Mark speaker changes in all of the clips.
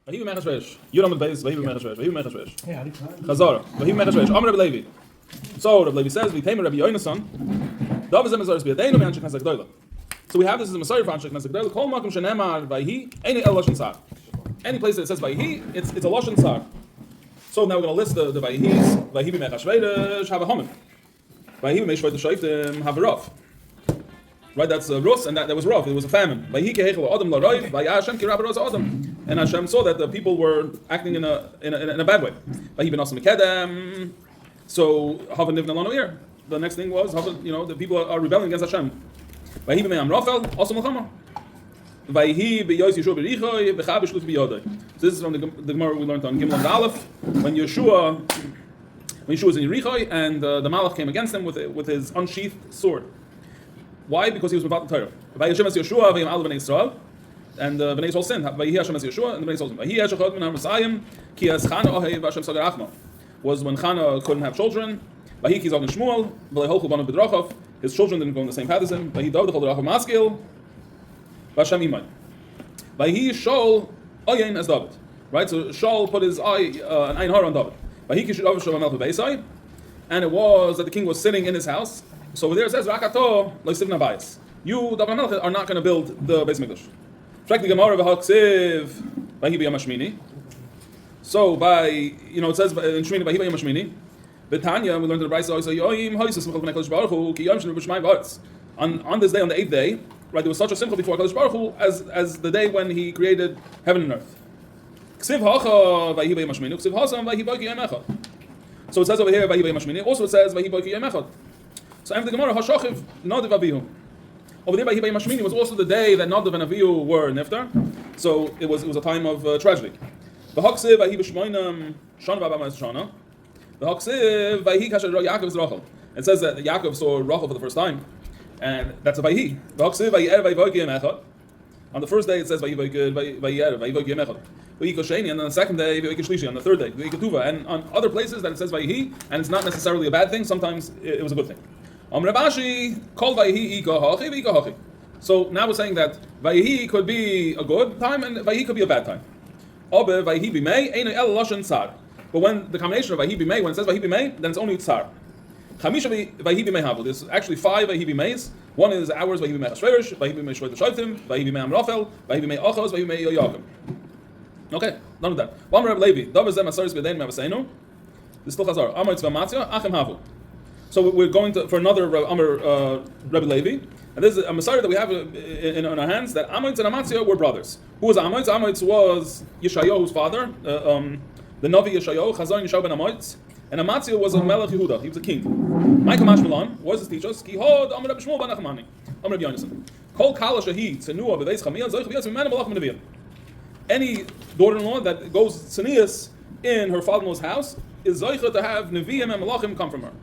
Speaker 1: Vahiv Mechashvesh. Yudam the base. Vahiv Mechashvesh. Vahiv Mechashvesh. Chazara. Vahiv Mechashvesh. Amar Rabbi Levi. So Rabbi Levi says, "We came Rabbi Yonasan. David Zemazar Spiadeinu Me'anshek Nesek Doila." So we have this as a Messiah for Anshek Nesek Doila. Kol Makom Shenemar Vahi Any El Lashon Sar. Any place that it says Vahi, it's a Lashon Sar. So now we're going to list the Vahihis. Vahiv Mechashvesh have a Haman. Vahiv Mechashvesh Shoiftim have a Rav. Right, that's Rus, and that was rough. It was a famine. And Hashem saw that the people were acting in a bad way. So the next thing was, the people are rebelling against Hashem. So this is from the Gemara we learned on Gimel and Aleph, when Yeshua was in Yerichai, and the Malach came against him with his unsheathed sword. Why? Because he was without the Torah. Vayishem es Yeshua v'yim al b'nei Yisrael, and the b'nei Yisrael sinned. Vayihi Hashem es Yeshua, and the b'nei Yisrael sinned. Vayihi Eshachot min ha'Masayim, ki es Chana ohev Hashem sagar achma. Was when Chana couldn't have children. Vayihi ki zog in Shmuel, v'lei holchu b'anav b'drachav. His children didn't go in the same path as him. Vayihi David chol d'rachav maskil, v'Hashem imay. Vayihi Shaul oyein as David. Right. So Shaul put his eye, an ayin har on David. Vayihi ki shadav shalom melech b'beisai, and it was that the king was sitting in his house. So over there it says, "Rakato lo'isivna bayis." You, David HaMelech, are not going to build the Beis Mikdash. Frek the Gemara v'haksiv vahi b'yamashmini. So by it says in Shmini vahi b'yamashmini. B'Tanya we learned in the Brayso also yoyim ha'isas simcha b'nei Kodesh Baruch Hu ki yom shenu b'shmayim v'aretz. On this day, on the 8th day, right, there was such a simcha before Kodesh Baruch Hu as the day when He created heaven and earth. Ksiv hacha vahi b'yamashmini. Ksiv hasam vahi b'yam echad. So it says over here vahi b'yamashmini. Also it says vahi b'yam echad. So after the Gemara, Hashachiv Nadav Avihu. Over there by Hibay Mashmini was also the day that Nadav and Avihu were niftar. So it was a time of tragedy. V'haksiv Vahi B'Shmoinam Shana B'Abamas Shana. V'haksiv Vahi Kasher Yaakov Rachel. It says that Yaakov saw Rachel for the first time, and that's a Vahi. V'haksiv Vahi Erev Vahi Yem Echad. On the first day it says Vahi Erev Vahi Yem Echad. Vahi Kosheni, and on the second day Vahi Shlishi. On the third day Vahi Ketuva. And on other places that it says Vahi, and it's not necessarily a bad thing. Sometimes it was a good thing. Rabashi called Vayihi Ikahachi Vikahachi. So now we're saying that Vayihi could be a good time and Vayihi could be a bad time. Obe Vayihi Bimei Einu El Lashon Tsar. But when the combination of Vayihi Bimei, when it says Vayihi Bimei, then it's only Tsar. Chamisha Vayihi Bimei Havu. There's actually 5 Vayihi Bimeis. One is ours Vayihi Bimei Chashverish, Vayihi Bimei Shvoit Shaitim, Vayihi Bimei Amrafel, Vayihi Bimei Ochos, Vayihi Bimei Yoyakim. Okay, none of that. One Reb Levi. Davar Zem Asaris B'Dein Mevaseinu. This is still Chazar. Amar Tzva Matzia Achem Havu. So we're going for another Rebbe Levi, and this is a Messiah that we have in our hands, that Amoitz and Amatzia were brothers. Who was Amoitz? Amoitz was Yeshayahu's father, the Navi Yeshayahu, Chazon Yeshayahu ben Amoitz, and Amatzia was a Melech Yehuda, he was a king. Michael Mashmalan, what does this teach us? Ki hod Amar Rebbe Shmuel ben Nachmani, Amar Rebbe Yonasan. Kol kala shahi tzenua beveis chamiyah zoich v'yatz v'mena malach min. Any daughter-in-law that goes tzenius in her father-in-law's house is zoicha to have neviim and malachim come from her.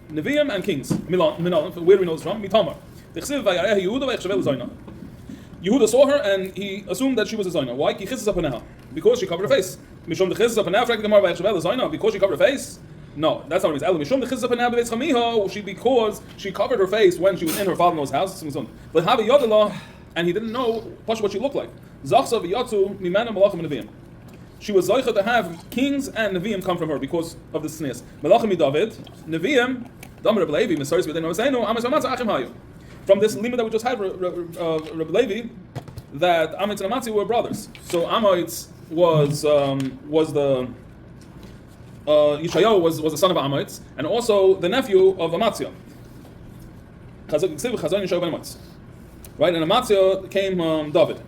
Speaker 1: Nevi'im and kings. Milan, where do we know this from? Mitamar. Yehuda saw her and he assumed that she was a Zaina. Why? Because she covered her face. Because she covered her face? No, that's not what it means. Because she covered her face when she was in her father-in-law's house. And he didn't know what she looked like. She was zoicha to have kings and neviim come from her because of the sneers. Melachim David, neviim, Damar Rebbe Levi, Mesaris B'Dein Mevaseinu, Amitz v'Amatzia Achem Hayu. From this limit that we just had, Rebbe Levi, that Amitz and Amatzia were brothers. So Amitz was the Yeshayahu was the son of Amitz, and also the nephew of Amatzia. Chazon Yeshayahu ben Amitz. Right, and Amatzia came David.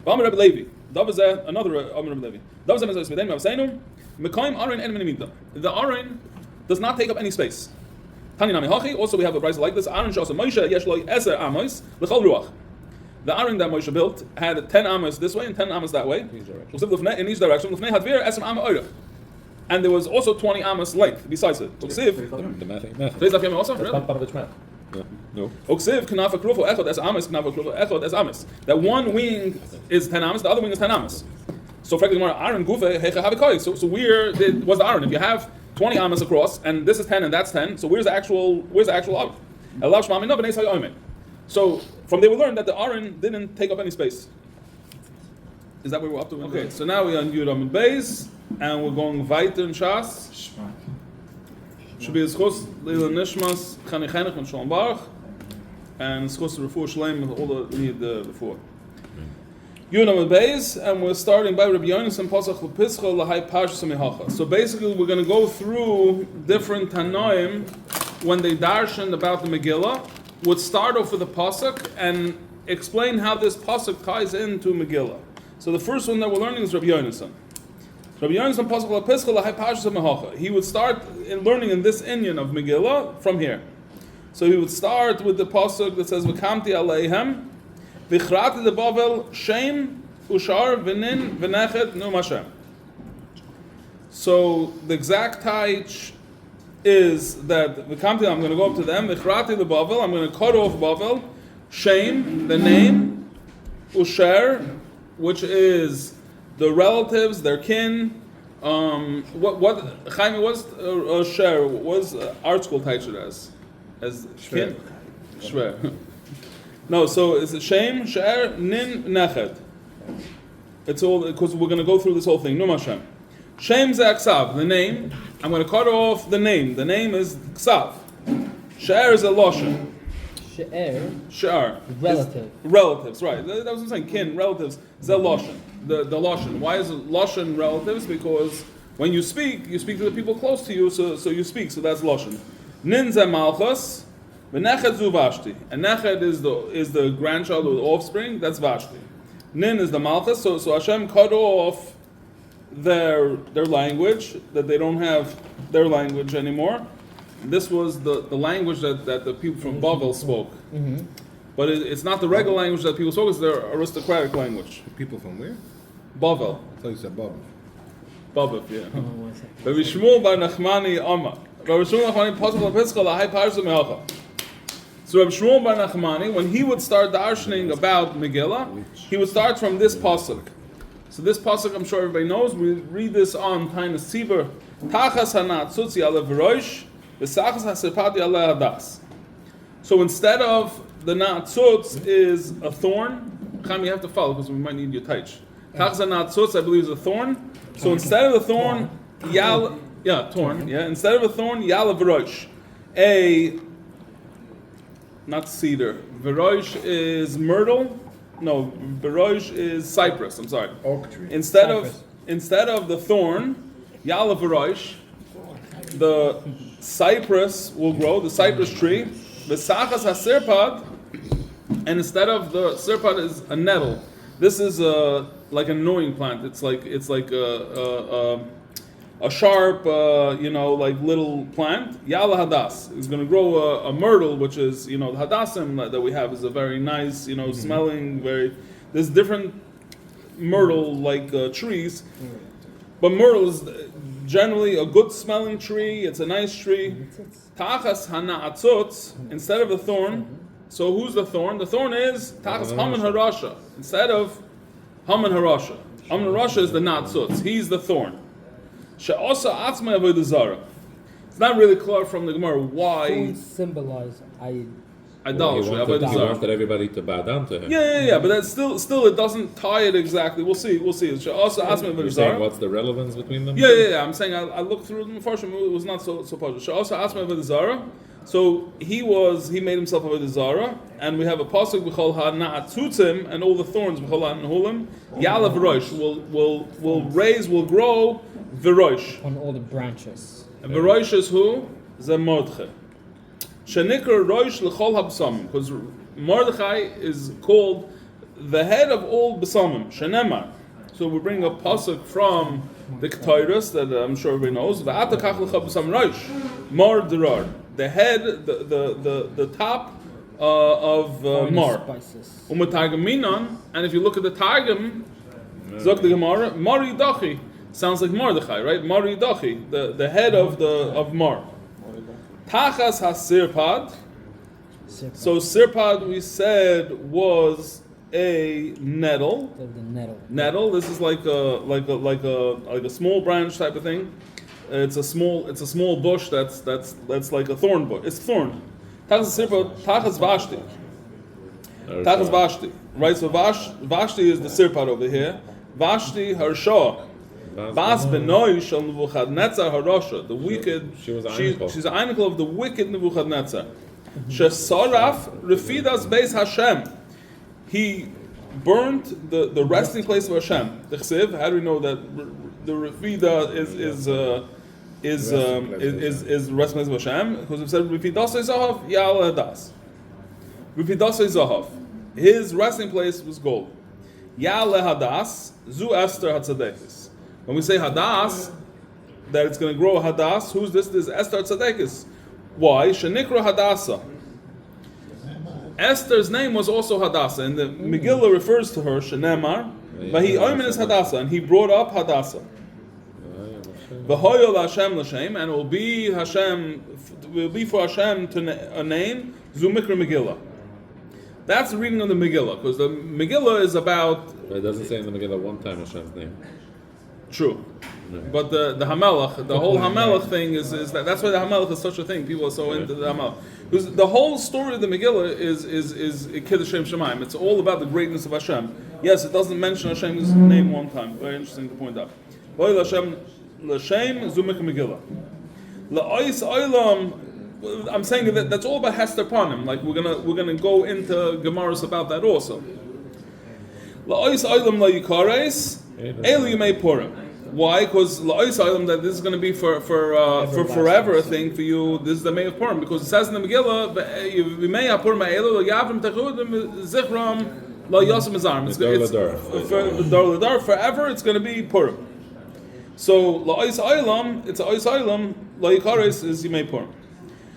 Speaker 1: Damar Rebbe Levi. Another Amr Levi. The Aron does not take up any space. Also, we have a price like this. The Aron that Moshe built had 10 amos this way and 10 amos that way. In each direction. And there was also 20 amos length besides it. No. That one wing is 10 amos, the other wing is 10 amos. So frankly, Aaron Gufe, so where was the Aaron? If you have 20 amos across, and this is 10 and that's 10, so where's the actual Aaron? So from there we learned that the Aaron didn't take up any space. Is that where we're up to? Okay, so now we're on Yudam and Beis, and we're going weiter in Shas. Should be a schos Leila Nishmas, Chani Chenich and Sholom Baruch, and schos Refuah Shleim with all the need before. Yudam and Beis, and we're starting by Rabbi Yonis and Pasach Lepischa Lahai Parshas Mehacha. So basically, we're going to go through different Tanoim when they darshan about the Megillah. Would start off with the pasuk and explain how this pasuk ties into Megillah. So the first one that we're learning is Rabbi Yonasan. Rabbi Yonasan pasuk lapischa lahai parshas mehacha. He would start in learning in this inyan of Megillah from here. So he would start with the pasuk that says v'kamti aleihem v'chrati de bavel shem ushar v'nin v'nechet nu mashem. So the exact taich is that v'kamti, I'm going to go up to them, v'chrati de bavel, I'm going to cut off bavel, shem, the name, usher, which is the relatives, their kin. What Chaim was share was art school teacher as kin shver. No, so it's a shem, share, nin, nechet. It's all because we're going to go through this whole thing. No mashem. Shem ze aksav, the name. I'm going to cut off the name. The name is ksav. Share is a loshen. Share.
Speaker 2: Relative.
Speaker 1: Relatives, right. That was what I'm saying. Kin, relatives. Zeloshen. The loshen. Why is it loshen relatives? Because when you speak to the people close to you, so you speak. So that's loshen. Nin ze malchus, v'nechet zu vashti. And nechet is the grandchild or the offspring. That's vashti. Nin is the malchus. So Hashem cut off their language, that they don't have their language anymore. This was the language that the people from Bavel spoke. Mm-hmm. But it's not the regular language that people spoke, it's their aristocratic language.
Speaker 3: People from where?
Speaker 1: Bavel.
Speaker 3: I thought you said Bavel.
Speaker 1: Bavel, yeah. Rabbi Shmuel bar Nachmani Amma. Rabbi Shmuel bar Nachmani Pasuk LaPischa Lahai Parshas Mehacha. So Rabbi Shmuel bar Nachmani, when he would start darshaning about Megillah, he would start from this pasuk. So this pasuk, I'm sure everybody knows. We read this on Tainas Tzibur. Tachas hanatzutzi ale v'roish, v'sachas hasirpati ale hadas. So instead of the natzutz is a thorn, Chaim, you have to follow because we might need your taich. Tachas hanatzutz, I believe, is a thorn. So instead of the thorn, thorn. Instead of a thorn, yal v'roish. Not cedar. V'roish is myrtle. No, Berosh is cypress. I'm sorry.
Speaker 3: Oak tree.
Speaker 1: Instead of the thorn, Yala Berosh, the cypress will grow. The cypress tree. The Sachas hasirpad, and instead of the sirpad is a nettle. This is like an annoying plant. It's like a sharp, like little plant. Yala hadas is going to grow a myrtle, which is, the hadassim that we have is a very nice, smelling, there's different myrtle-like trees. But myrtle is generally a good smelling tree, it's a nice tree. Tachas hana'atzutz, instead of a thorn. So who's the thorn? The thorn is Tachas Haman Harasha, instead of Haman Harasha. Haman Harasha is the natzutz, he's the thorn. It's not really clear from the Gemara why.
Speaker 2: Thorns symbolize
Speaker 1: idolatry.
Speaker 4: He wanted everybody to bow down to him.
Speaker 1: Yeah. But that's still it doesn't tie it exactly. We'll see. It's also
Speaker 4: You're saying what's the relevance between them?
Speaker 1: Yeah. I'm saying I looked through them first. It was not so partial. Also Asma Avodah Zarah. So he made himself Avodah Zarah, and we have a pasuk b'chol ha'na'atzutzim, and all the thorns b'chol ha'nehulim. Yala v'roish will grow v'roish
Speaker 2: on all the branches.
Speaker 1: And v'roish is who? Ze Mordechai. Shenikra roish l'chol ha'b'samim, because Mordechai is called the head of all b'samim. Shenemar. So we bring a pasuk from the Ketairos that I'm sure everybody knows. V'atakach l'chol b'samim roish mar derar. The head, the top of mar. U'matagaminan, and if you look at the Targum, Zok the Gemara, Mari Dachi sounds like Mordechai, right? Mari Dachi, the head of Mar. Tachas hasirpad. So sirpad we said was a nettle. Nettle. This is like a small branch type of thing. It's a small bush that's like a thorn bush. It's thorn. Tachas sirpad. Tachas vashti. Tachas vashti. Right. So vashti is the sirpad over here. Vashti Harsha. Bas Benoi Shal Nebuchadnezzar Harosha. The wicked.
Speaker 4: She's
Speaker 1: an einkel of the wicked Nebuchadnezzar. Shesaraf Refidas Beis Hashem. He burnt the resting place of Hashem. The Chsiv. How do we know that the Refida is the resting place of Hashem? Because it said Refidasei Zahav Ya'al Hadas. Refidasei Zahav. His resting place was gold. Ya'al Hadas Zu Esther Hatzadekis. When we say Hadas, that it's going to grow Hadas, who's this? This is Esther Tzadekis. Why? Shenikra Hadasa. Esther's name was also Hadassah, and the Megillah refers to her, Shenemar, but he is Hadassah, and he brought up Hadassah. V'hoyol Hashem l'shem, and it will be for Hashem to a name, Zumikra Megillah. That's the reading of the Megillah, because the Megillah is about...
Speaker 4: But it doesn't say in the Megillah one time Hashem's name.
Speaker 1: True. No. But the Hamelach, the whole Hamelach thing is that's why the Hamelach is such a thing. People are so into the Hamelach. Because the whole story of the Megillah is Kiddush Shem Shemaim. It's all about the greatness of Hashem. Yes, it doesn't mention Hashem's name one time. Very interesting to point out. Hashem l'Shem Zumik Megillah. La'ois Olam. I'm saying that that's all about Hester Panim. Like we're gonna go into Gemaras about that also. La'ois Olam la'yikares Elu Yimei Purim. Why? Because that this is going to be for forever a thing for you. This is the May of Purim, because it says in the Megillah, forever it's going to be Purim. So it's Ois Aylam, is Yimei Purim.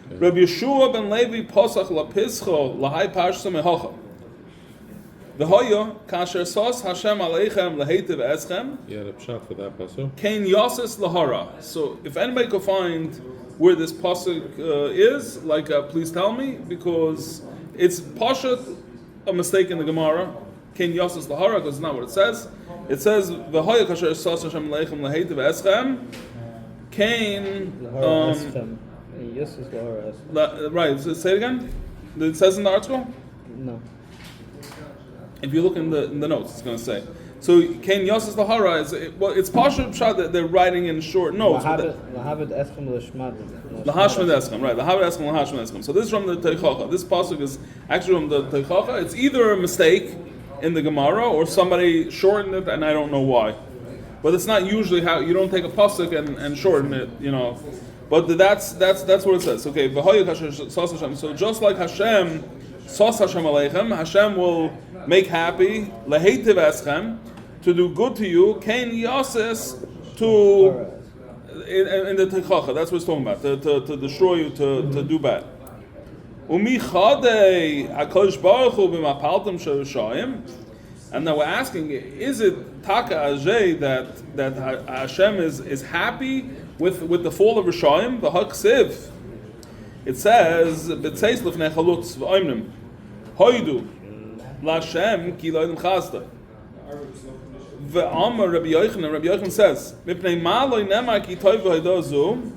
Speaker 1: Rabbi Yeshua ben Levi Posach Lapischo Lahai Parshas Mehocha. The Hoya Kasher Sos Hashem Aleichem Laheitiv Eschem.
Speaker 4: Yeah, the pshat for that pasuk.
Speaker 1: Kain Yosses Lahara. So if anybody could find where this pasuk is, please tell me, because it's pashat a mistake in the Gemara. Kain Yosses Lahara, because it's not what it says. It says the Hoya Kasher Sos Hashem Aleichem Laheitiv Eschem. Kain
Speaker 2: Eschem. Yosses Lahara.
Speaker 1: Right. So say it again. It says in the article.
Speaker 2: No.
Speaker 1: If you look in the notes, it's going to say. So, Kain Yosses Lahara it's partial pshat that they're writing in short notes.
Speaker 2: Lahavid Eschem L'Shmad.
Speaker 1: Lahashmad Eschem, right? Lahavid Eschem, Lahashmad Eschem. So this is from the Teichacha. This pasuk is actually from the Teichacha. It's either a mistake in the Gemara or somebody shortened it, and I don't know why. But it's not usually how you don't take a pasuk and shorten it, you know. But that's what it says. Okay, so just like Hashem, Sos Hashem Aleichem, Hashem will make happy, Laheitiv Eschem, to do good to you, Kain Yosses, to in the Teichacha, that's what it's talking about, to destroy you, to do bad. Umi Chadei HaKadosh Baruch Hu b'mapaltim shel. And now we're asking, is it Taka Ajay that Hashem is happy with the fall of Rishayim? The Haksiv. It says, B'tzeis lefnei chalutz v'oimnim, Hoidu, L'Hashem ki lo'edim chazda. Ve'amar Rabbi Yochanan says, Mipnei ma lo'i nemar ki toiv v'hoidah zu.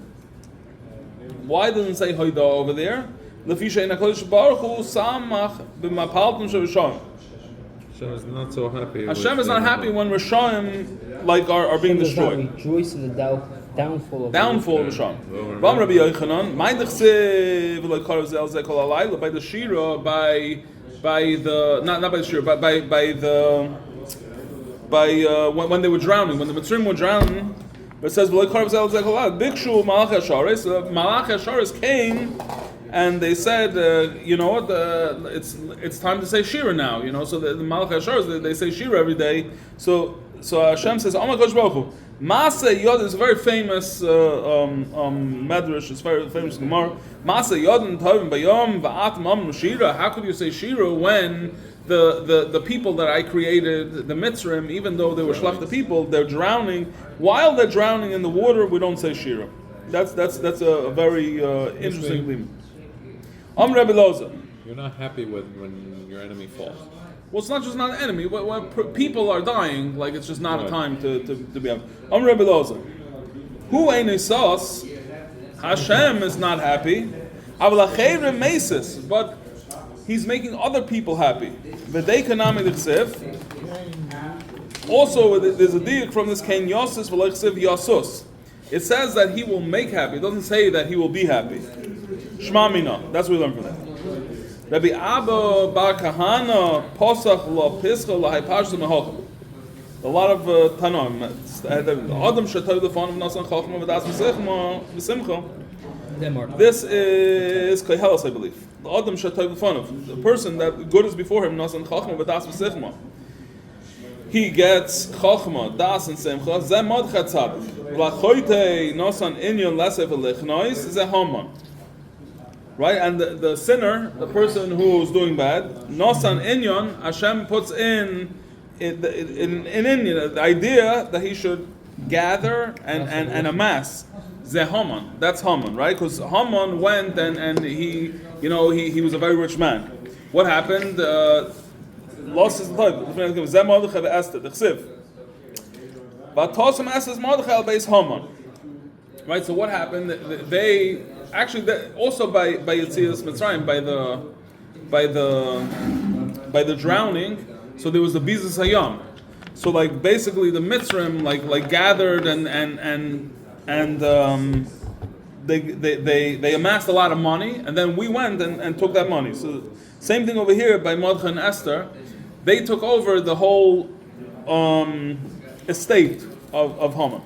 Speaker 1: Why doesn't it say hoidah over there? Lefi she'en HaKadosh Baruch Hu samach b'mapaltim shel Rishayim.
Speaker 4: Hashem is not so happy.
Speaker 1: Hashem is not happy when Rishayim are being destroyed.
Speaker 2: Hashem does not rejoice in the downfall of
Speaker 1: Rishayim. Vam Rabbi Yochanan, my dechsev v'lo'ikarav zel zeh kol halayla, by the Shira, by the not by the Shira, but when they were drowning, when the Mitzrim were drowning, it says v'lo'ikarav zel zeh kol halayla. Bikshu Malach Hasharis, Malach Hasharis came. And they said, you know what? It's time to say Shira now. You know, so the Malach Hasharis they say Shira every day. So Hashem says, "Amar Kosh Baruch Hu, Masa Yod." Is a very famous medrash. It's very famous Gemara. Masa Yodin Tovim Bayom Va'at Mam Shira. How could you say Shira when the people that I created, the Mitzrim, even though they were shlachta people, they're drowning. While they're drowning in the water, we don't say Shira. That's a very interesting thing. Rabbi Loza.
Speaker 4: You're not happy when your enemy falls.
Speaker 1: Well, it's not just not an enemy. When people are dying, like it's just not a time to be happy. Rabbi Loza. Who ain't sos? Hashem is not happy. But he's making other people happy. Also, there's a diuk from this Ken Yosis v'loichsiv Yasus. It says that he will make happy. It doesn't say that he will be happy. Shma mina. That's what we learn from that. Rabbi Abba Bar Kahana Posach Lo Pischa Lo Haypashim Mehochim. A lot of Tanoim. Adam Shatoy Lefonim Nasan Chachma V'das V'simcha. This is Koheles, I believe. The Adam Shatoy Lefonim. The person that good is before him Nasan Chachma V'das V'simcha. He gets Chachma, Das and Simcha. Zeh Modchat Tzadik. V'lachoyte Nasan Inyon Lesef V'lichnois Zeh Haman. Right, and the sinner, the person who's doing bad, Nosan Inyon, Hashem puts in the idea that he should gather and amass. Ze Haman, that's Haman, right? Because Haman went and he was a very rich man. What happened? Lost his life. Ze Mordechai ve'Esther, the Chsiv. But Tosam Esther's Mordechai al-Beis Haman. Right, so what happened? They actually also by Yetzias Mitzrayim, by the drowning. So there was the Bizas Hayam. So like basically the Mitzrayim like gathered and they amassed a lot of money, and then we went and took that money. So same thing over here by Mordechai and Esther. They took over the whole estate of Haman.